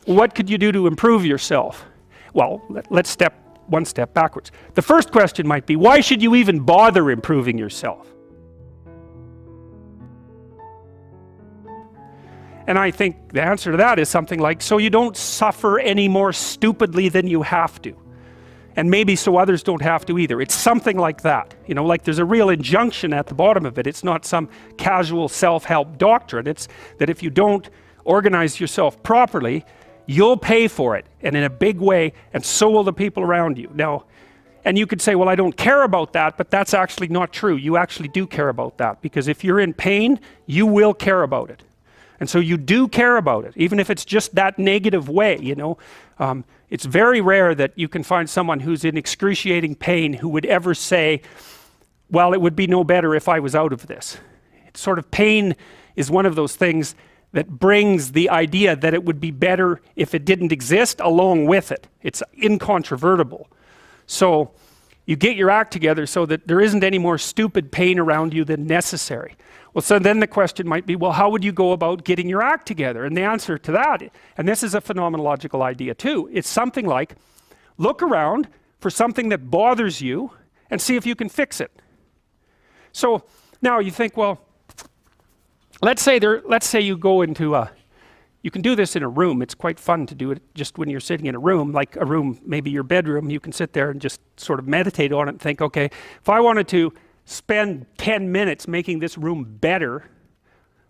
What could you do to improve yourself? Well, let's step one step backwards. The first question might be, why should you even bother improving yourself? And I think the answer to that is something like, so you don't suffer any more stupidly than you have to. And maybe so others don't have to either. It's something like that. You know, like there's a real injunction at the bottom of it. It's not some casual self-help doctrine. It's that if you don't organize yourself properly, you'll pay for it, and in a big way, and so will the people around you. Now, and you could say, well, I don't care about that, but that's actually not true. You actually do care about that, because if you're in pain, you will care about it. And so you do care about it, even if it's just that negative way, you know. It's very rare that you can find someone who's in excruciating pain who would ever say, well, it would be no better if I was out of this. It's sort of, pain is one of those things that brings the idea that it would be better if it didn't exist along with it. It's incontrovertible. So you get your act together so that there isn't any more stupid pain around you than necessary. Well, so then the question might be, well, how would you go about getting your act together? And the answer to that, and this is a phenomenological idea too, it's something like, look around for something that bothers you and see if you can fix it. So now you think, well, let's say you go into you can do this in a room. It's quite fun to do it just when you're sitting in a room, like a room, maybe your bedroom. You can sit there and just sort of meditate on it and think, okay, if I wanted to spend 10 minutes making this room better,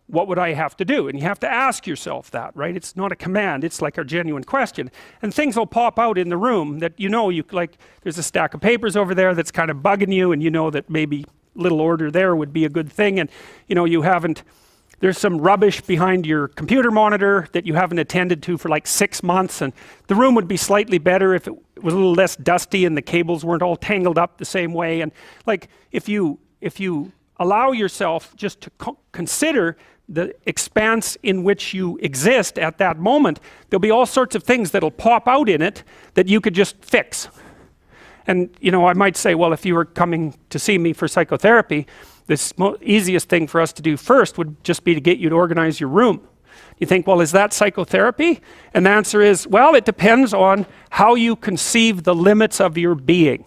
what would I have to do? And you have to ask yourself that, right? It's not a command, it's like a genuine question. And things will pop out in the room that you know, like there's a stack of papers over there that's kind of bugging you, and you know that maybe little order there would be a good thing, and you know, there's some rubbish behind your computer monitor that you haven't attended to for like 6 months, and the room would be slightly better if it was a little less dusty and the cables weren't all tangled up the same way. And like if you allow yourself just to consider the expanse in which you exist at that moment, there'll be all sorts of things that'll pop out in it that you could just fix. And you know, I might say, well, if you were coming to see me for psychotherapy, the easiest thing for us to do first would just be to get you to organize your room. You think, well, is that psychotherapy? And the answer is, well, it depends on how you conceive the limits of your being.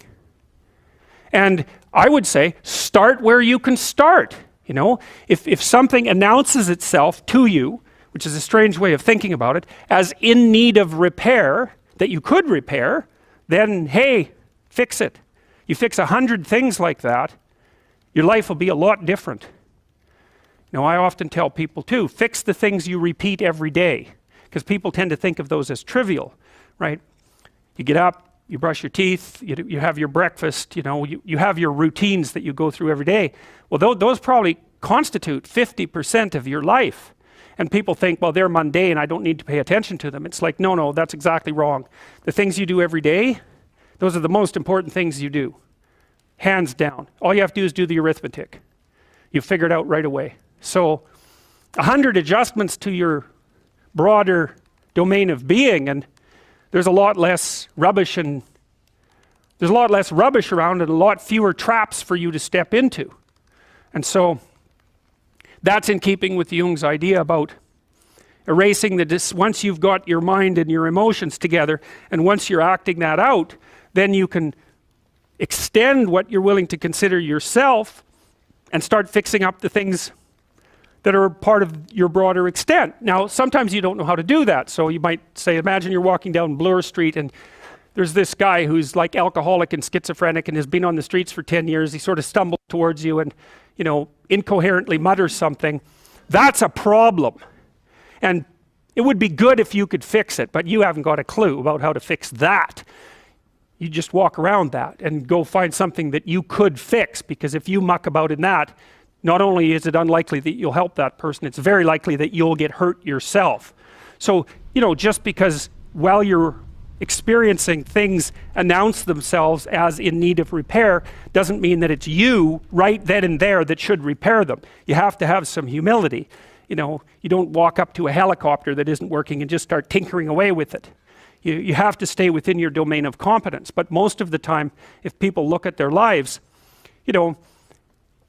And I would say, start where you can start. You know, if something announces itself to you, which is a strange way of thinking about it, as in need of repair, that you could repair, then hey, fix it. You fix 100 things like that, your life will be a lot different. Now, I often tell people too, fix the things you repeat every day, because people tend to think of those as trivial, right? You get up, you brush your teeth, you have your breakfast, you know, you have your routines that you go through every day. Well, those probably constitute 50% of your life. And people think, well, they're mundane, I don't need to pay attention to them. It's like, no, that's exactly wrong. The things you do every day, those are the most important things you do. Hands down. All you have to do is do the arithmetic. You figure it out right away. So 100 adjustments to your broader domain of being, and there's a lot less rubbish around, and a lot fewer traps for you to step into. And so that's in keeping with Jung's idea about erasing once you've got your mind and your emotions together, and once you're acting that out, then you can extend what you're willing to consider yourself and start fixing up the things that are part of your broader extent. Now, sometimes you don't know how to do that. So you might say, imagine you're walking down Bloor Street and there's this guy who's like alcoholic and schizophrenic and has been on the streets for 10 years. He sort of stumbles towards you and, you know, incoherently mutters something. That's a problem. And it would be good if you could fix it, but you haven't got a clue about how to fix that. You just walk around that and go find something that you could fix, because if you muck about in that, not only is it unlikely that you'll help that person, it's very likely that you'll get hurt yourself. So, you know, just because while you're experiencing things announce themselves as in need of repair doesn't mean that it's you right then and there that should repair them. You have to have some humility. You know, you don't walk up to a helicopter that isn't working and just start tinkering away with it. You have to stay within your domain of competence. But most of the time, if people look at their lives, you know,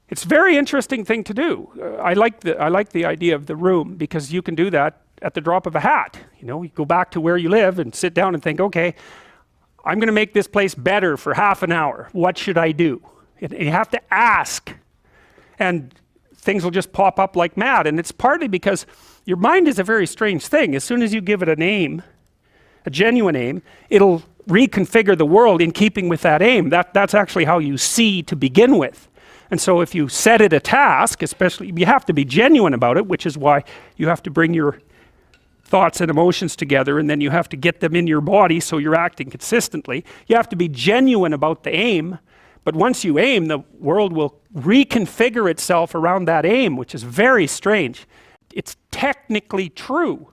it's a very interesting thing to do. I like the idea of the room, because you can do that at the drop of a hat. You go back to where you live and sit down and think, okay, I'm going to make this place better for half an hour. What should I do? And you have to ask, and things will just pop up like mad. And it's partly because your mind is a very strange thing. As soon as you give it a name, a genuine aim, it'll reconfigure the world in keeping with that aim. That's actually how you see to begin with. And so if you set it a task, especially, you have to be genuine about it, which is why you have to bring your thoughts and emotions together, and then you have to get them in your body so you're acting consistently. You have to be genuine about the aim, but once you aim, the world will reconfigure itself around that aim, which is very strange. It's technically true.